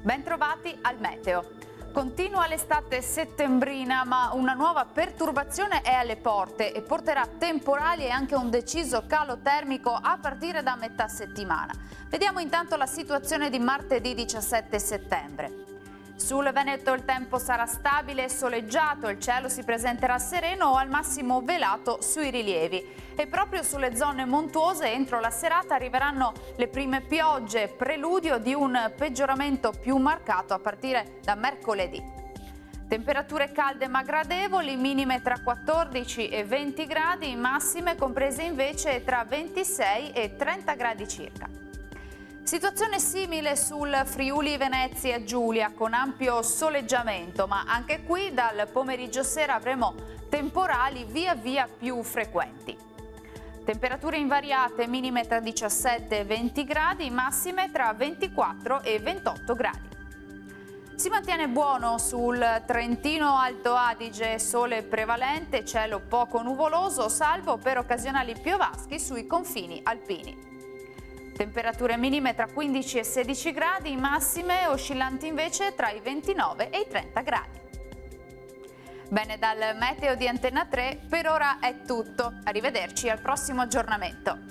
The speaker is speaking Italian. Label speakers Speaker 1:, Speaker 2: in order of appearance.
Speaker 1: Bentrovati al meteo. Continua l'estate settembrina, ma una nuova perturbazione è alle porte e porterà temporali e anche un deciso calo termico a partire da metà settimana. Vediamo intanto la situazione di martedì 17 settembre. Sul Veneto il tempo sarà stabile e soleggiato, il cielo si presenterà sereno o al massimo velato sui rilievi e proprio sulle zone montuose entro la serata arriveranno le prime piogge, preludio di un peggioramento più marcato a partire da mercoledì. Temperature calde ma gradevoli, minime tra 14 e 20 gradi, massime comprese invece tra 26 e 30 gradi circa. Situazione simile sul Friuli Venezia Giulia con ampio soleggiamento, ma anche qui dal pomeriggio sera avremo temporali via via più frequenti. Temperature invariate, minime tra 17 e 20 gradi, massime tra 24 e 28 gradi. Si mantiene buono sul Trentino Alto Adige, sole prevalente, cielo poco nuvoloso, salvo per occasionali piovaschi sui confini alpini. Temperature minime tra 15 e 16 gradi, massime oscillanti invece tra i 29 e i 30 gradi. Bene, dal meteo di Antenna 3 per ora è tutto. Arrivederci al prossimo aggiornamento.